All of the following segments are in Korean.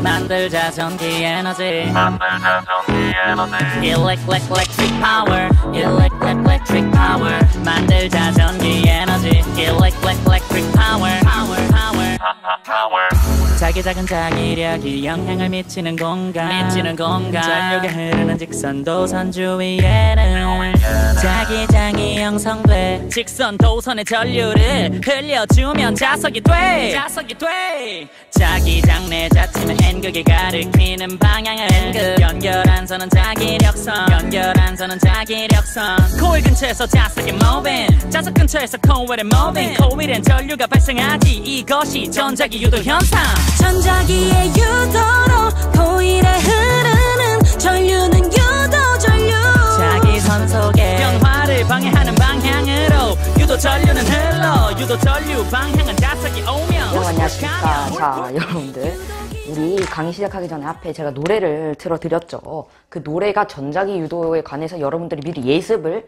만들자 전기 에너지 Electric power Electric power 만들자 전기 에너지 Electric power 자기 작은 자기력이 영향을 미치는 공간 전류가 흐르는 직선 도선 주위에는 자기장이 형성돼 직선 도선의 전류를 흘려주면 자석이 돼 자기장 내 자체는 N극이 가리키는 방향을 연결한 선은 자기력선 코일 근처에서 자석이 moving 자석 근처에서 코일은 moving 코일엔 전류가 발생하지 이것이 전자기 유도 현상 전자기의 유도로 코일에 흐르는 전류는 유도 전류 자기 선 속에 변화를 방해하는 방향으로 유도 전류는 흘러 유도 전류 방향은 자석이 오면 안녕하십니까. 자, 여러분들 우리 강의 시작하기 전에 앞에 제가 노래를 틀어드렸죠. 그 노래가 전자기 유도에 관해서 여러분들이 미리 예습을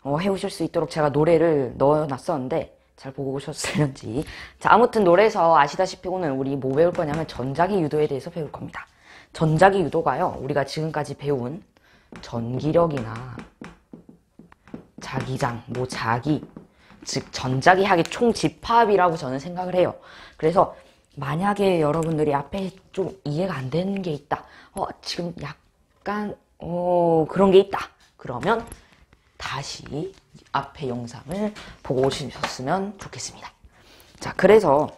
해오실 수 있도록 제가 노래를 넣어놨었는데 잘 보고 오셨을지. 자, 아무튼 노래에서 아시다시피 오늘 우리 뭐 배울 거냐면 전자기 유도에 대해서 배울 겁니다. 전자기 유도가요, 우리가 지금까지 배운 전기력이나 자기장, 자기, 즉 전자기학의 총집합이라고 저는 생각을 해요. 그래서 만약에 여러분들이 앞에 좀 이해가 안 되는 게 있다, 지금 약간 그런 게 있다, 그러면 다시 앞에 영상을 보고 오셨으면 좋겠습니다. 자, 그래서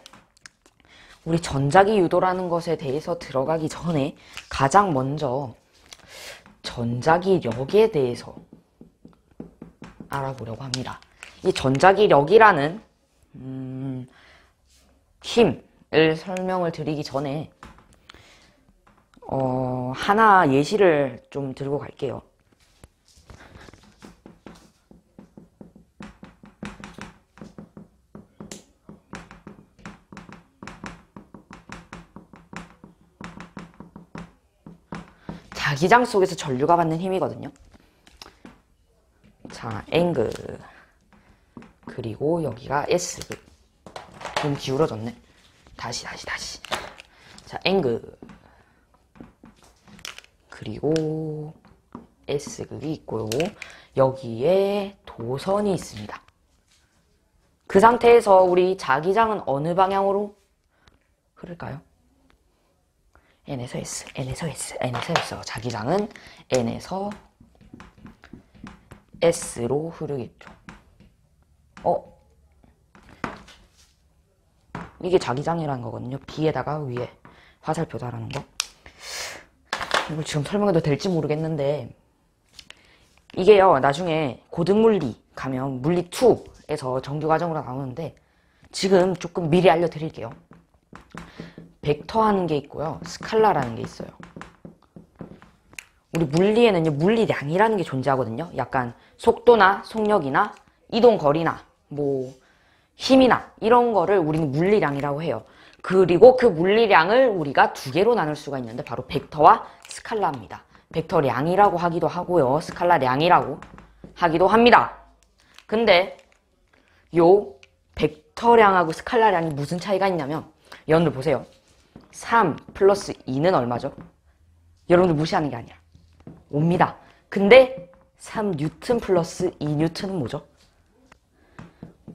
우리 전자기 유도라는 것에 대해서 들어가기 전에 가장 먼저 전자기력에 대해서 알아보려고 합니다. 이 전자기력이라는 힘을 설명을 드리기 전에 하나 예시를 좀 들고 갈게요. 자기장 속에서 전류가 받는 힘이거든요. 자, N극, 그리고 여기가 S극. 좀 기울어졌네. 다시. 자, N극, 그리고 S극이 있고요. 여기에 도선이 있습니다. 그 상태에서 우리 자기장은 어느 방향으로 흐를까요? N에서 S, N에서 S, N에서 S. 자기장은 N에서 S로 흐르겠죠. 이게 자기장이라는 거거든요. B에다가 위에 화살표 달아놓은 거. 이걸 지금 설명해도 될지 모르겠는데, 이게요, 나중에 고등물리 가면 물리 2에서 정규과정으로 나오는데, 지금 조금 미리 알려드릴게요. 벡터 하는 게 있고요, 스칼라라는 게 있어요. 우리 물리에는요, 물리량이라는 게 존재하거든요. 약간 속도나 속력이나 이동거리나 힘이나 이런 거를 우리는 물리량이라고 해요. 그리고 그 물리량을 우리가 두 개로 나눌 수가 있는데 바로 벡터와 스칼라입니다. 벡터량이라고 하기도 하고요, 스칼라량이라고 하기도 합니다. 근데 요 벡터량하고 스칼라량이 무슨 차이가 있냐면, 여러분들 보세요. 3 플러스 2는 얼마죠? 여러분들 무시하는 게 아니야. 5입니다. 근데 3뉴턴 플러스 2뉴턴은 뭐죠?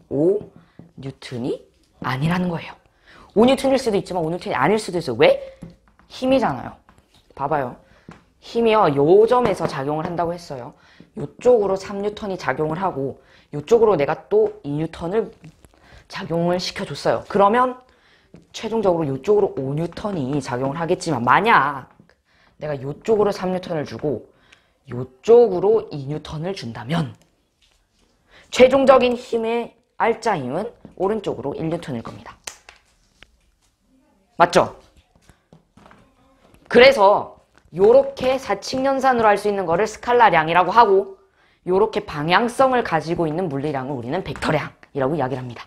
5뉴턴이 아니라는 거예요. 5뉴턴일 수도 있지만 5뉴턴이 아닐 수도 있어요. 왜? 힘이잖아요. 봐봐요. 힘이요, 요 점에서 작용을 한다고 했어요. 요쪽으로 3뉴턴이 작용을 하고 요쪽으로 내가 또 2뉴턴을 작용을 시켜줬어요. 그러면 최종적으로 요쪽으로 5뉴턴이 작용을 하겠지만, 만약 내가 요쪽으로 3뉴턴을 주고 요쪽으로 2뉴턴을 준다면 최종적인 힘의 알짜 힘은 오른쪽으로 1뉴턴일 겁니다. 맞죠? 그래서 요렇게 사칙연산으로 할 수 있는 거를 스칼라량이라고 하고, 요렇게 방향성을 가지고 있는 물리량을 우리는 벡터량이라고 이야기를 합니다.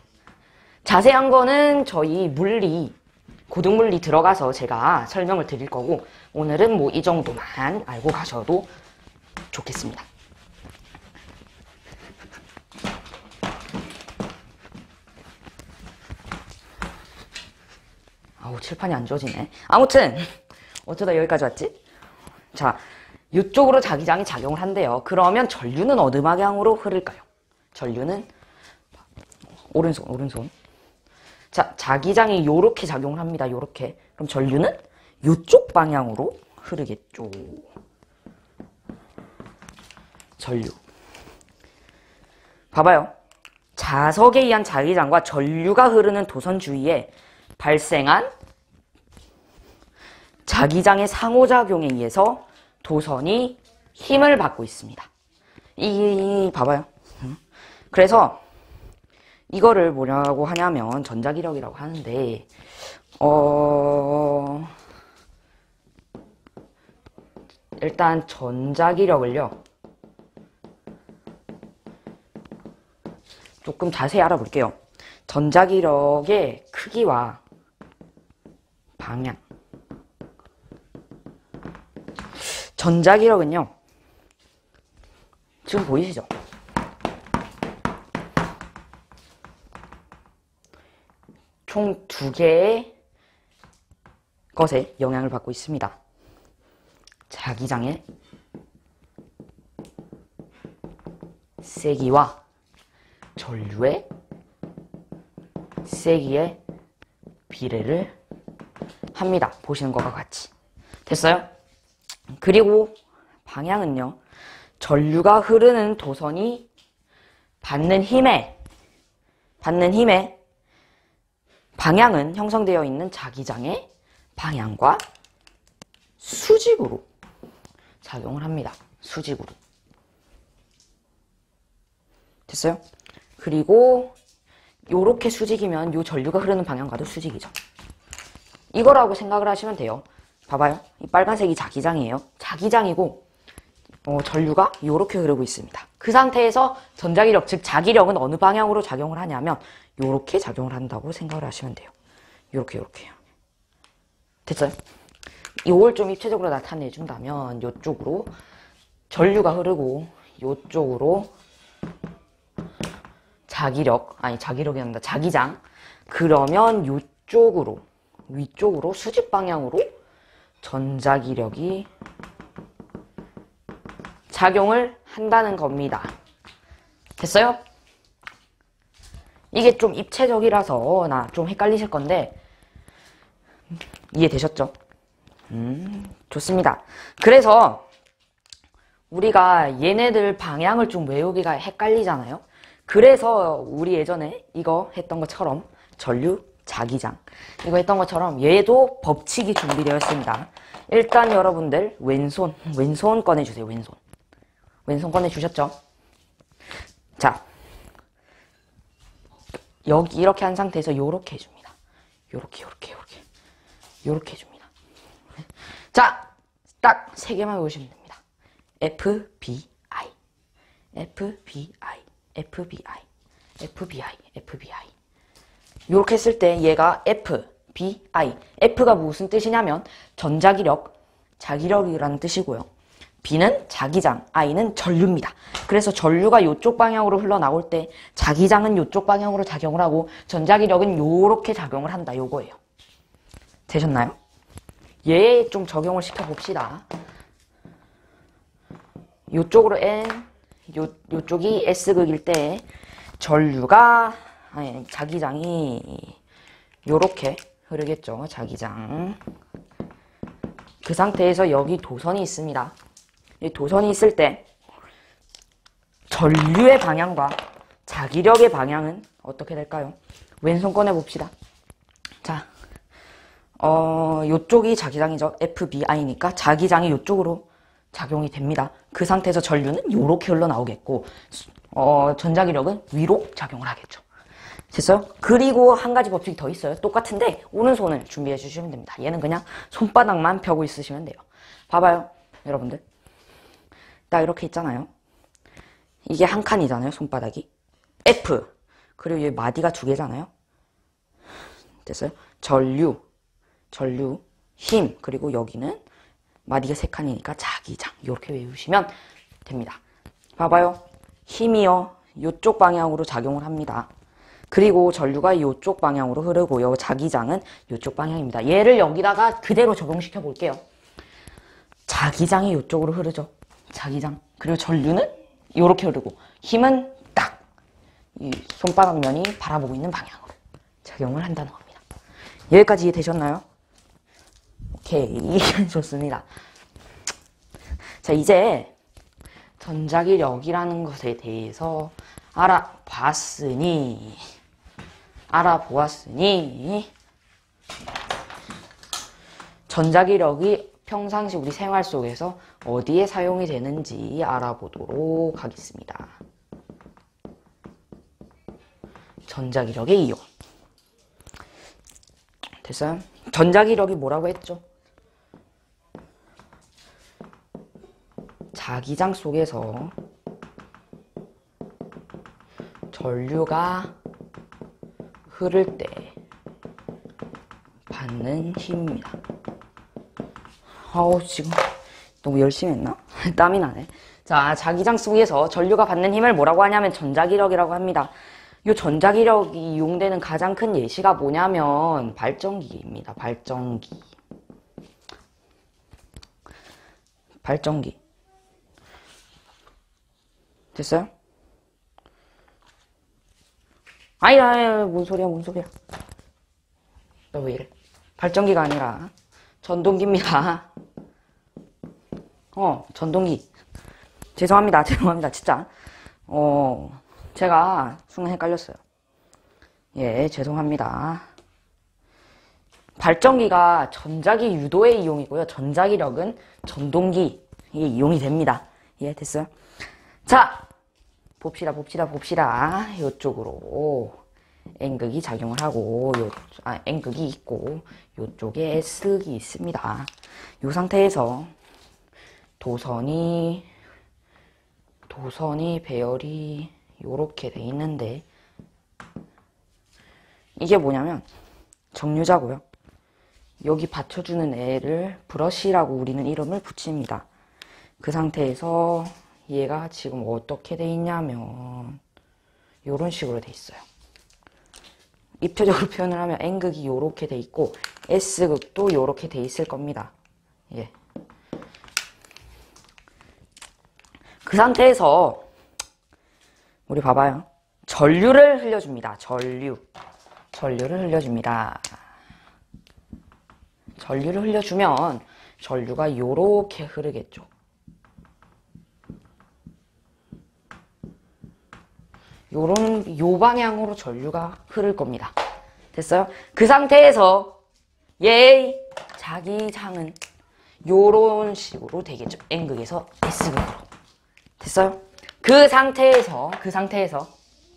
자세한 거는 저희 물리, 고등물리 들어가서 제가 설명을 드릴 거고, 오늘은 이 정도만 알고 가셔도 좋겠습니다. 아우, 칠판이 안 지워지네. 아무튼 어쩌다 여기까지 왔지? 자, 이쪽으로 자기장이 작용을 한대요. 그러면 전류는 어느 방향으로 흐를까요? 전류는 오른손. 자, 자기장이 요렇게 작용을 합니다. 요렇게. 그럼 전류는 요쪽 방향으로 흐르겠죠. 전류. 봐봐요. 자석에 의한 자기장과 전류가 흐르는 도선 주위에 발생한 자기장의 상호작용에 의해서 도선이 힘을 받고 있습니다. 봐봐요. 그래서 이거를 뭐라고 하냐면 전자기력이라고 하는데, 일단 전자기력을요, 조금 자세히 알아볼게요. 전자기력의 크기와 방향. 전자기력은요, 지금 보이시죠? 총 2개의 것에 영향을 받고 있습니다. 자기장의 세기와 전류의 세기의 비례를 합니다. 보시는 것과 같이. 됐어요? 그리고 방향은요, 전류가 흐르는 도선이 받는 힘의 방향은 형성되어 있는 자기장의 방향과 수직으로 작용을 합니다. 수직으로. 됐어요? 그리고 요렇게 수직이면 요 전류가 흐르는 방향과도 수직이죠. 이거라고 생각을 하시면 돼요. 봐봐요. 이 빨간색이 자기장이에요. 자기장이고 전류가 요렇게 흐르고 있습니다. 그 상태에서 전자기력, 즉 자기력은 어느 방향으로 작용을 하냐면 요렇게 작용을 한다고 생각을 하시면 돼요. 요렇게요. 됐어요? 이걸 좀 입체적으로 나타내준다면 요쪽으로 전류가 흐르고 요쪽으로 자기력이 아니라 자기장. 그러면 요쪽으로, 위쪽으로 수직 방향으로 전자기력이 작용을 한다는 겁니다. 됐어요? 이게 좀 입체적이라서 나 좀 헷갈리실 건데 이해되셨죠? 좋습니다. 그래서 우리가 얘네들 방향을 좀 외우기가 헷갈리잖아요. 그래서 우리 예전에 이거 했던 것처럼 전류, 자기장 이거 했던 것처럼 얘도 법칙이 준비되어 있습니다. 일단 여러분들 왼손 꺼내주세요. 왼손 꺼내주셨죠? 자, 여기 이렇게 한 상태에서 요렇게 해줍니다. 요렇게 해줍니다. 자, 딱 3개만 외우시면 됩니다. FBI 요렇게 했을 때 얘가 FBI F가 무슨 뜻이냐면 전자기력, 자기력이라는 뜻이고요. B는 자기장, I는 전류입니다. 그래서 전류가 요쪽 방향으로 흘러나올 때 자기장은 요쪽 방향으로 작용을 하고 전자기력은 요렇게 작용을 한다. 요거예요. 되셨나요? 얘 좀 적용을 시켜봅시다. 요쪽으로 N, 요쪽이 S극일 때 자기장이 요렇게 흐르겠죠. 자기장. 그 상태에서 여기 도선이 있습니다. 이 도선이 있을 때 전류의 방향과 자기력의 방향은 어떻게 될까요? 왼손 꺼내봅시다. 자, 요쪽이 자기장이죠. FBI니까 자기장이 요쪽으로 작용이 됩니다. 그 상태에서 전류는 요렇게 흘러나오겠고 전자기력은 위로 작용을 하겠죠. 됐어요? 그리고 한 가지 법칙이 더 있어요. 똑같은데 오른손을 준비해 주시면 됩니다. 얘는 그냥 손바닥만 펴고 있으시면 돼요. 봐봐요. 여러분들. 딱 이렇게 있잖아요. 이게 한 칸이잖아요. 손바닥이. F. 그리고 여기 마디가 2개잖아요. 됐어요? 전류, 힘. 그리고 여기는 마디가 3칸이니까 자기장. 이렇게 외우시면 됩니다. 봐봐요. 힘이요. 요쪽 방향으로 작용을 합니다. 그리고 전류가 이쪽 방향으로 흐르고요. 자기장은 이쪽 방향입니다. 얘를 여기다가 그대로 적용시켜 볼게요. 자기장이 이쪽으로 흐르죠. 자기장. 그리고 전류는 이렇게 흐르고 힘은 딱 이 손바닥면이 바라보고 있는 방향으로 작용을 한다는 겁니다. 여기까지 이해되셨나요? 오케이. 좋습니다. 자, 이제 전자기력이라는 것에 대해서 알아보았으니 전자기력이 평상시 우리 생활 속에서 어디에 사용이 되는지 알아보도록 하겠습니다. 전자기력의 이용. 됐어요? 전자기력이 뭐라고 했죠? 자기장 속에서 전류가 흐를 때 받는 힘입니다. 아우, 지금 너무 열심히 했나? 땀이 나네. 자, 자기장 속에서 전류가 받는 힘을 뭐라고 하냐면 전자기력이라고 합니다. 이 전자기력이 이용되는 가장 큰 예시가 뭐냐면 발전기입니다. 발전기. 됐어요? 아니야, 뭔 소리야. 너 왜 이래? 발전기가 아니라 전동기입니다. 전동기. 죄송합니다, 진짜. 제가 순간 헷갈렸어요. 예, 죄송합니다. 발전기가 전자기 유도의 이용이고요. 전자기력은 전동기에 이용이 됩니다. 예, 됐어요? 자, 봅시다. 이쪽으로 N극이 작용을 하고, N극이 있고, 이쪽에 S극이 있습니다. 이 상태에서 도선이 배열이 요렇게 돼 있는데, 이게 뭐냐면 정류자고요. 여기 받쳐주는 애를 브러쉬라고 우리는 이름을 붙입니다. 그 상태에서 얘가 지금 어떻게 돼 있냐면 요런 식으로 돼 있어요. 입체적으로 표현을 하면 N극이 요렇게 돼 있고 S극도 요렇게 돼 있을 겁니다. 예. 그 상태에서 우리 봐봐요. 전류를 흘려줍니다. 전류를 흘려줍니다. 전류를 흘려주면 전류가 요렇게 흐르겠죠. 요 방향으로 전류가 흐를 겁니다. 됐어요? 그 상태에서 자기장은 요런 식으로 되겠죠. N극에서 S극으로. 됐어요? 그 상태에서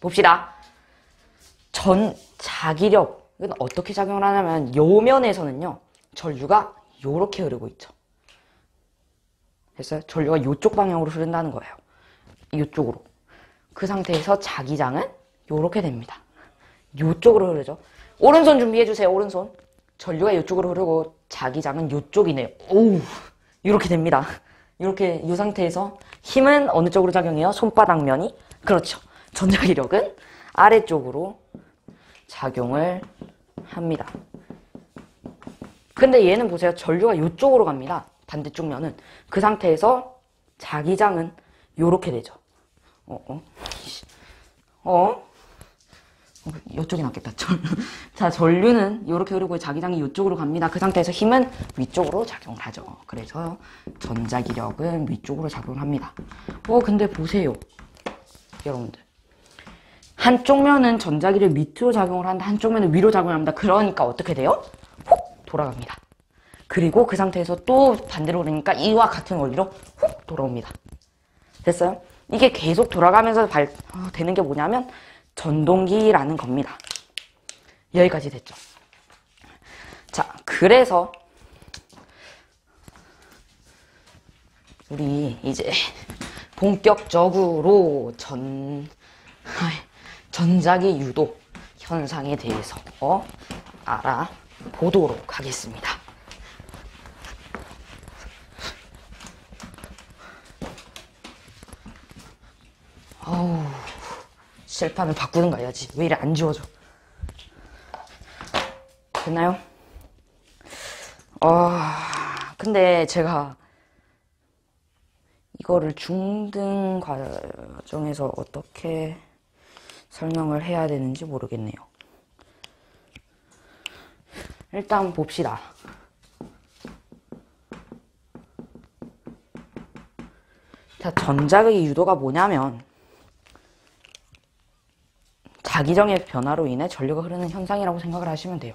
봅시다. 자기력은 어떻게 작용을 하냐면 요 면에서는요. 전류가 요렇게 흐르고 있죠. 됐어요? 전류가 요쪽 방향으로 흐른다는 거예요. 요쪽으로. 그 상태에서 자기장은 요렇게 됩니다. 요쪽으로 흐르죠. 오른손 준비해주세요. 오른손. 전류가 요쪽으로 흐르고 자기장은 요쪽이네요. 오우, 요렇게 됩니다. 이렇게 이 상태에서 힘은 어느 쪽으로 작용해요? 손바닥면이. 그렇죠. 전자기력은 아래쪽으로 작용을 합니다. 근데 얘는 보세요. 전류가 이쪽으로 갑니다. 반대쪽 면은. 그 상태에서 자기장은 요렇게 되죠. 이쪽이 낫겠다. 자, 전류는 이렇게 흐르고 자기장이 이쪽으로 갑니다. 그 상태에서 힘은 위쪽으로 작용을 하죠. 그래서 전자기력은 위쪽으로 작용을 합니다. 근데 보세요. 여러분들. 한쪽 면은 전자기력 밑으로 작용을 하는데 한쪽 면은 위로 작용을 합니다. 그러니까 어떻게 돼요? 훅 돌아갑니다. 그리고 그 상태에서 또 반대로 그러니까 이와 같은 원리로 훅 돌아옵니다. 됐어요? 이게 계속 돌아가면서 되는 게 뭐냐면 전동기라는 겁니다. 여기까지 됐죠. 자, 그래서 우리 이제 본격적으로 전자기 유도 현상에 대해서 알아보도록 하겠습니다. 셀판을 바꾸든가 해야지. 왜 이래 안 지워져? 됐나요? 근데 제가 이거를 중등 과정에서 어떻게 설명을 해야 되는지 모르겠네요. 일단 봅시다. 자, 전자극의 유도가 뭐냐면 자기장의 변화로 인해 전류가 흐르는 현상이라고 생각을 하시면 돼요.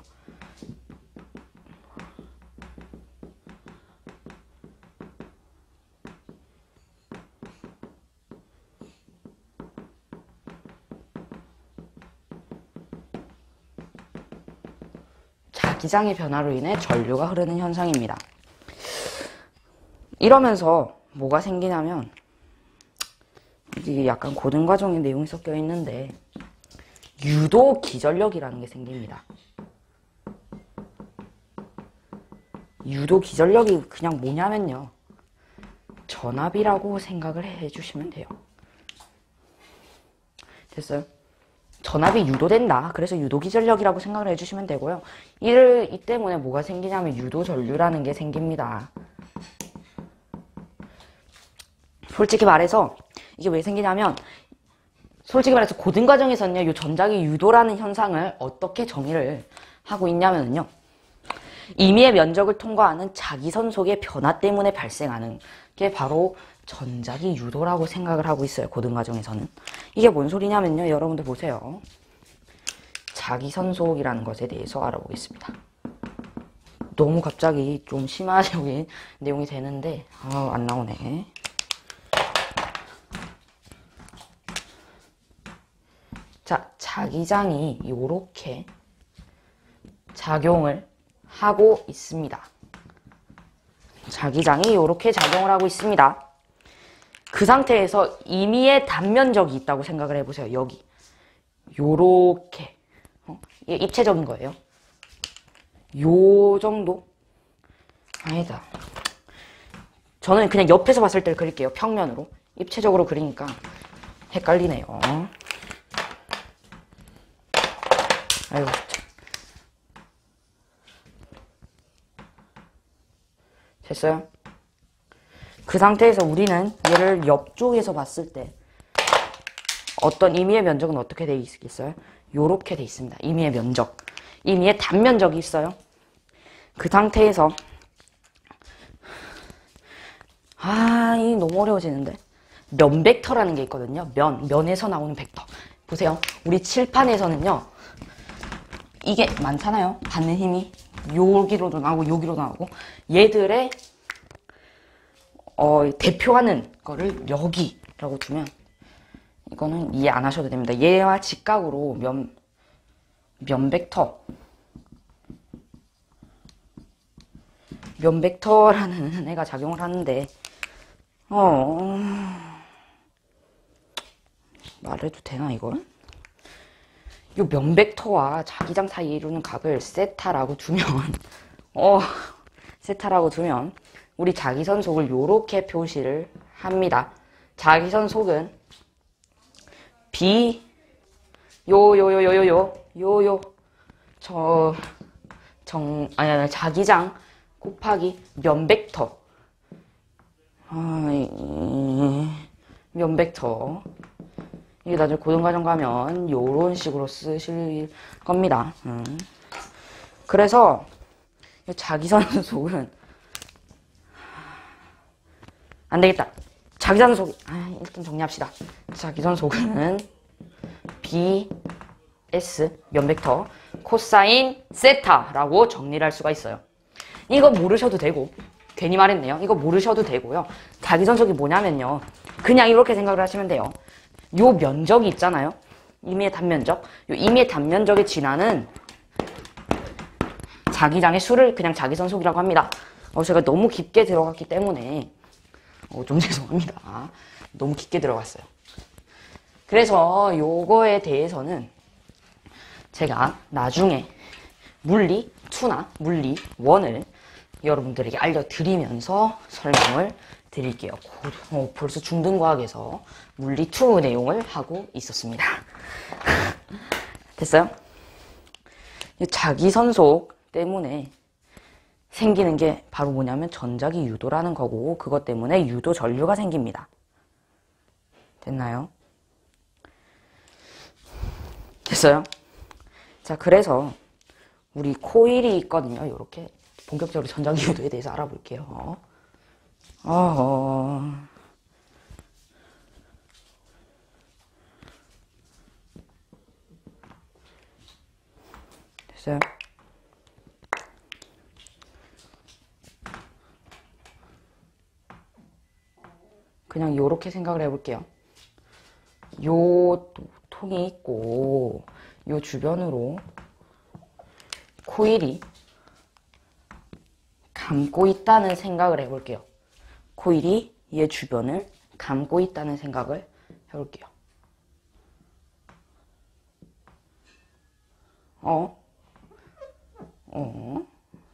자기장의 변화로 인해 전류가 흐르는 현상입니다. 이러면서 뭐가 생기냐면 이게 약간 고등과정의 내용이 섞여 있는데 유도 기전력이라는 게 생깁니다. 유도 기전력이 그냥 뭐냐면요, 전압이라고 생각을 해주시면 돼요. 됐어요? 전압이 유도된다. 그래서 유도 기전력이라고 생각을 해주시면 되고요. 이 때문에 뭐가 생기냐면 유도 전류라는 게 생깁니다. 솔직히 말해서 이게 왜 생기냐면, 솔직히 말해서 고등과정에서는요, 이 전자기 유도라는 현상을 어떻게 정의를 하고 있냐면요, 임의의 면적을 통과하는 자기선속의 변화 때문에 발생하는 게 바로 전자기 유도라고 생각을 하고 있어요. 고등과정에서는. 이게 뭔 소리냐면요, 여러분들 보세요. 자기선속이라는 것에 대해서 알아보겠습니다. 너무 갑자기 좀 심화적인 내용이 되는데 안 나오네. 자, 자기장이 요렇게 작용을 하고 있습니다. 자기장이 요렇게 작용을 하고 있습니다. 그 상태에서 임의의 단면적이 있다고 생각을 해보세요. 여기 요렇게 이게 입체적인 거예요. 요 정도? 아니다. 저는 그냥 옆에서 봤을 때 그릴게요. 평면으로. 입체적으로 그리니까 헷갈리네요. 아이고, 진짜. 됐어요? 그 상태에서 우리는 얘를 옆쪽에서 봤을 때 어떤 임의의 면적은 어떻게 돼 있겠어요? 요렇게 돼 있습니다. 임의의 면적. 임의의 단면적이 있어요. 그 상태에서 이 너무 어려워지는데. 면벡터라는 게 있거든요. 면에서 나오는 벡터. 보세요. 우리 칠판에서는요, 이게 많잖아요. 받는 힘이. 여기로도 나오고 여기로 나오고. 얘들의 대표하는 거를 여기라고 두면, 이거는 이해 안 하셔도 됩니다. 얘와 직각으로 면벡터라는 애가 작용을 하는데, 말해도 되나 이걸? 요 면벡터와 자기장 사이에 이루는 각을 세타라고 두면 우리 자기선속을 요렇게 표시를 합니다. 자기선속은 자기장 곱하기 면벡터. 면벡터. 이게 나중에 고등과정 가면 요런 식으로 쓰실 겁니다. 그래서 자기선속은 안 되겠다. 자기선속, 일단 정리합시다. 자기선속은 BS 면벡터 코사인 세타라고 정리를 할 수가 있어요. 이거 모르셔도 되고, 괜히 말했네요. 이거 모르셔도 되고요. 자기선속이 뭐냐면요, 그냥 이렇게 생각을 하시면 돼요. 요 면적이 있잖아요. 임의의 단면적. 요 임의의 단면적에 지나는 자기장의 수를 그냥 자기선속이라고 합니다. 제가 너무 깊게 들어갔기 때문에 좀 죄송합니다. 너무 깊게 들어갔어요. 그래서 요거에 대해서는 제가 나중에 물리 2나 물리 1을 여러분들에게 알려드리면서 설명을 드릴게요. 벌써 중등과학에서 물리 2 내용을 하고 있었습니다. 됐어요? 자기선속 때문에 생기는 게 바로 뭐냐면 전자기 유도라는 거고, 그것 때문에 유도 전류가 생깁니다. 됐나요? 됐어요? 자, 그래서 우리 코일이 있거든요. 이렇게 본격적으로 전자기 유도에 대해서 알아볼게요. 됐어요? 그냥 요렇게 생각을 해볼게요. 요 통이 있고 요 주변으로 코일이 감고 있다는 생각을 해볼게요. 코일이 얘 주변을 감고 있다는 생각을 해볼게요.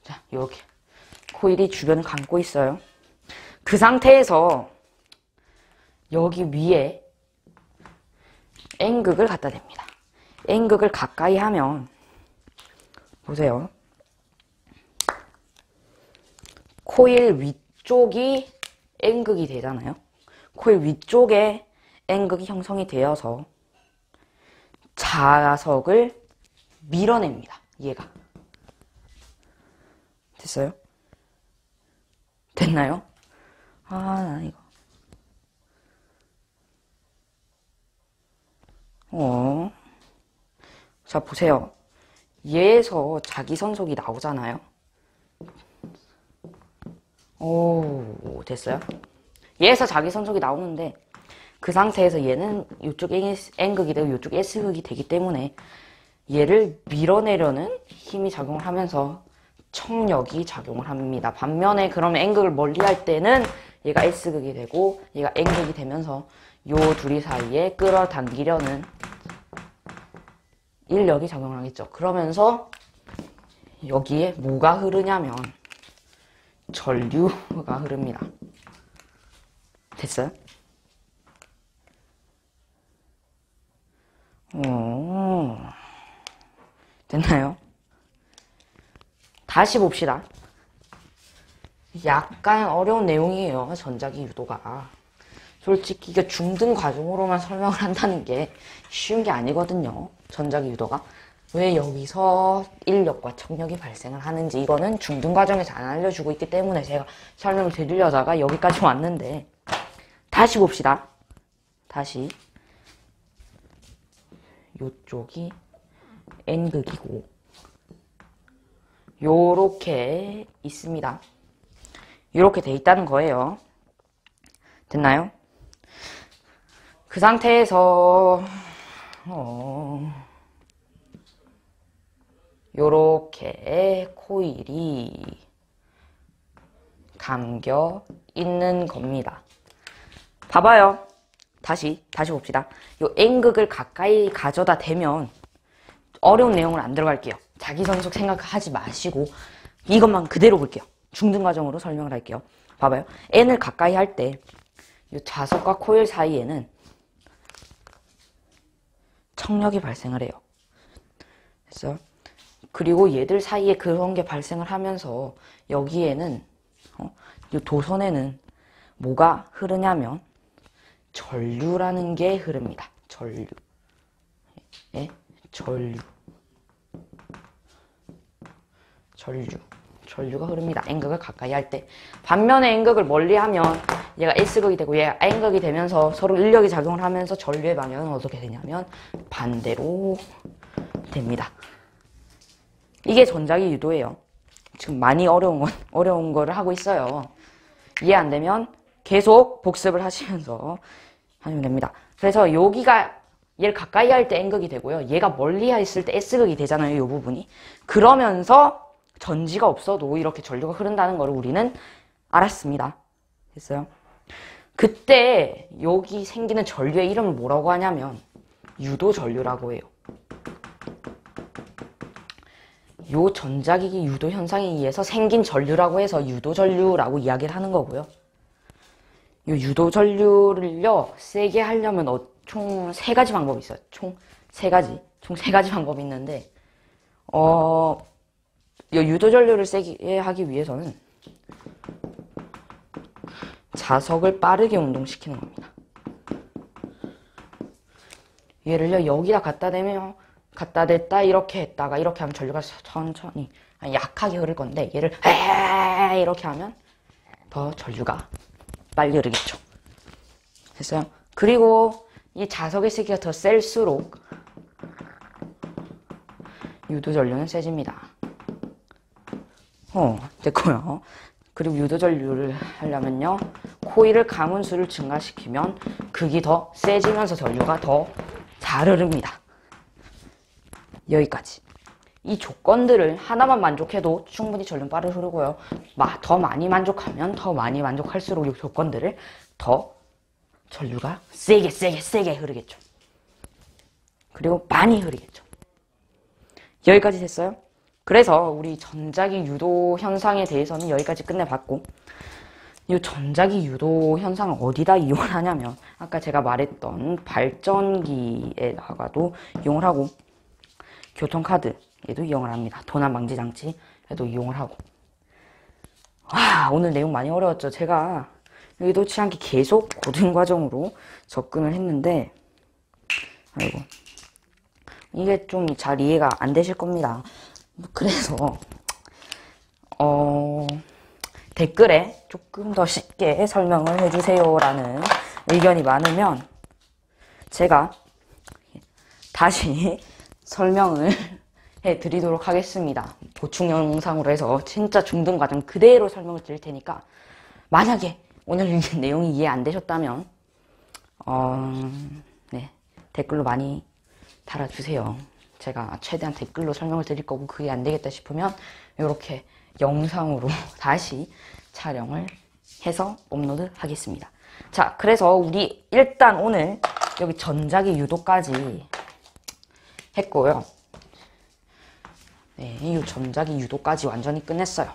자, 요렇게 코일이 주변을 감고 있어요. 그 상태에서 여기 위에 N극을 갖다 댑니다. N극을 가까이 하면 보세요. 코일 위쪽이 N극이 되잖아요. 코일 위쪽에 N극이 형성이 되어서 자석을 밀어냅니다. 얘가. 됐어요? 됐나요? 나 이거. 자, 보세요. 얘에서 자기선속이 나오잖아요. 됐어요? 얘에서 자기선속이 나오는데 그 상태에서 얘는 이쪽 N극이 되고 이쪽 S극이 되기 때문에 얘를 밀어내려는 힘이 작용을 하면서 청력이 작용을 합니다. 반면에 그러면 N극을 멀리할 때는 얘가 S극이 되고 얘가 N극이 되면서 요 둘이 사이에 끌어당기려는 인력이 작용을 하겠죠. 그러면서 여기에 뭐가 흐르냐면 전류가 흐릅니다. 됐어요? 됐나요? 다시 봅시다. 약간 어려운 내용이에요. 전자기 유도가. 솔직히 이게 중등 과정으로만 설명을 한다는 게 쉬운 게 아니거든요. 전자기 유도가. 왜 여기서 인력과 청력이 발생을 하는지 이거는 중등 과정에서 안 알려주고 있기 때문에 제가 설명을 드리려다가 여기까지 왔는데 다시 봅시다. 다시 요쪽이 N극이고 요렇게 있습니다. 요렇게 돼 있다는 거예요. 됐나요? 그 상태에서 요렇게 코일이 감겨 있는 겁니다. 봐봐요. 다시 봅시다. 요 N극을 가까이 가져다 대면 어려운 내용을 안 들어갈게요. 자기선속 생각하지 마시고 이것만 그대로 볼게요. 중등 과정으로 설명을 할게요. 봐봐요. N을 가까이 할 때 이 자석과 코일 사이에는 청력이 발생을 해요. 됐어요? 그리고 얘들 사이에 그런 게 발생을 하면서 여기에는 이 도선에는 뭐가 흐르냐면 전류라는 게 흐릅니다. 전류. 예? 전류가 흐릅니다. N극을 가까이 할 때. 반면에 N극을 멀리 하면 얘가 S극이 되고 얘가 N극이 되면서 서로 인력이 작용을 하면서 전류의 방향은 어떻게 되냐면 반대로 됩니다. 이게 전자기 유도예요. 지금 많이 어려운 거를 하고 있어요. 이해 안 되면 계속 복습을 하시면서 하시면 됩니다. 그래서 여기가 얘를 가까이 할 때 N극이 되고요. 얘가 멀리 있을 때 S극이 되잖아요. 이 부분이. 그러면서 전지가 없어도 이렇게 전류가 흐른다는 걸 우리는 알았습니다. 됐어요? 그때 여기 생기는 전류의 이름을 뭐라고 하냐면 유도 전류라고 해요. 요 전자기기 유도 현상에 의해서 생긴 전류라고 해서 유도 전류라고 이야기를 하는 거고요. 요 유도 전류를요 세게 하려면 총 3가지 방법이 있어요. 총 3가지 방법이 있는데 유도 전류를 세게 하기 위해서는 자석을 빠르게 운동시키는 겁니다. 얘를요, 여기다 갖다 대면, 갖다 댔다, 이렇게 했다가, 이렇게 하면 전류가 천천히, 약하게 흐를 건데, 얘를 이렇게 하면 더 전류가 빨리 흐르겠죠. 됐어요? 그리고 이 자석의 세기가 더 셀수록 유도 전류는 세집니다. 됐고요. 그리고 유도 전류를 하려면요, 코일을 가문수를 증가시키면 극이 더 세지면서 전류가 더 잘 흐릅니다. 여기까지. 이 조건들을 하나만 만족해도 충분히 전류는 빠르게 흐르고요. 더 많이 만족하면 더 많이 만족할수록 이 조건들을 더 전류가 세게 흐르겠죠. 그리고 많이 흐르겠죠. 여기까지 됐어요? 그래서 우리 전자기 유도 현상에 대해서는 여기까지 끝내봤고, 이 전자기 유도 현상을 어디다 이용을 하냐면, 아까 제가 말했던 발전기에다가도 이용을 하고, 교통카드에도 이용을 합니다. 도난 방지 장치에도 이용을 하고. 오늘 내용 많이 어려웠죠? 제가 의도치 않게 계속 고등 과정으로 접근을 했는데, 아이고, 이게 좀 잘 이해가 안 되실 겁니다. 그래서 댓글에 조금 더 쉽게 설명을 해주세요 라는 의견이 많으면 제가 다시 설명을 해드리도록 하겠습니다. 보충 영상으로 해서 진짜 중등 과정 그대로 설명을 드릴 테니까, 만약에 오늘 내용이 이해 안 되셨다면 네, 댓글로 많이 달아주세요. 제가 최대한 댓글로 설명을 드릴 거고, 그게 안 되겠다 싶으면 이렇게 영상으로 다시 촬영을 해서 업로드 하겠습니다. 자, 그래서 우리 일단 오늘 여기 전자기 유도까지 했고요. 네, 이 전자기 유도까지 완전히 끝냈어요.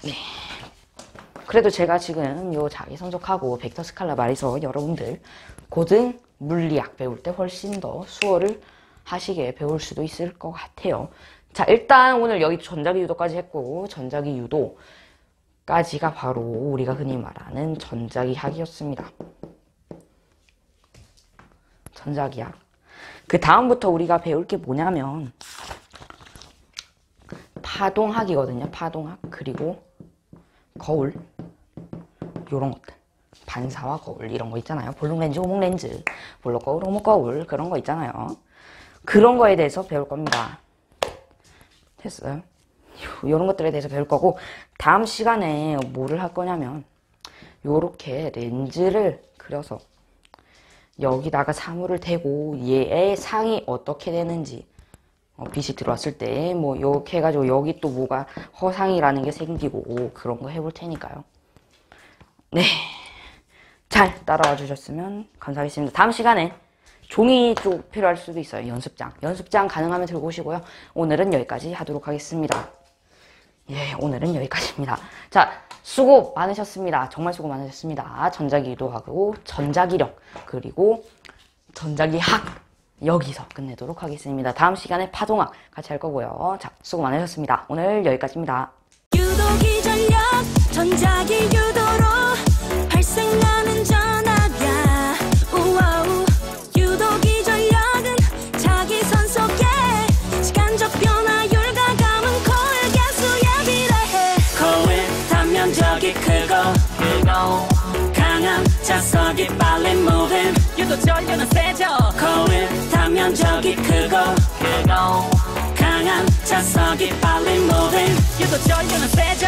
네. 그래도 제가 지금 요 자기선적하고 벡터 스칼라 말해서 여러분들 고등 물리학 배울 때 훨씬 더 수어를 하시게 배울 수도 있을 것 같아요. 자, 일단 오늘 여기 전자기 유도까지 했고, 전자기 유도까지가 바로 우리가 흔히 말하는 전자기학이었습니다. 전자기학. 그 다음부터 우리가 배울 게 뭐냐면 파동학이거든요. 파동학. 그리고 거울. 요런 것들. 반사와 거울 이런 거 있잖아요. 볼록렌즈, 오목렌즈, 볼록거울, 오목거울 그런 거 있잖아요. 그런 거에 대해서 배울 겁니다. 됐어요? 이런 것들에 대해서 배울 거고, 다음 시간에 뭐를 할 거냐면 요렇게 렌즈를 그려서 여기다가 사물을 대고 얘의 상이 어떻게 되는지, 빛이 들어왔을 때 뭐 이렇게 해가지고 여기 또 뭐가 허상이라는 게 생기고 그런 거 해볼 테니까요. 네, 잘 따라와 주셨으면 감사하겠습니다. 다음 시간에 종이 쪽 필요할 수도 있어요. 연습장 가능하면 들고 오시고요. 오늘은 여기까지 하도록 하겠습니다. 예, 오늘은 여기까지입니다. 자, 수고 많으셨습니다. 정말 수고 많으셨습니다. 전자기 유도하고 전자기력 그리고 전자기학 여기서 끝내도록 하겠습니다. 다음 시간에 파동학 같이 할 거고요. 자, 수고 많으셨습니다. 오늘 여기까지입니다. 유도기 전력 전자기 유도로 발생하는 전압이야. 우와우. 유도기 전력은 자기선 속에 시간적 변화율과 감은 코일 개수에 비례해. 코일 단면적이 크고 강한 자석이 빨리 moving. 유도 전류는 세죠. 코일 단면적이 크고 강한 자석이 빨리 moving. 유도 전류는 세죠.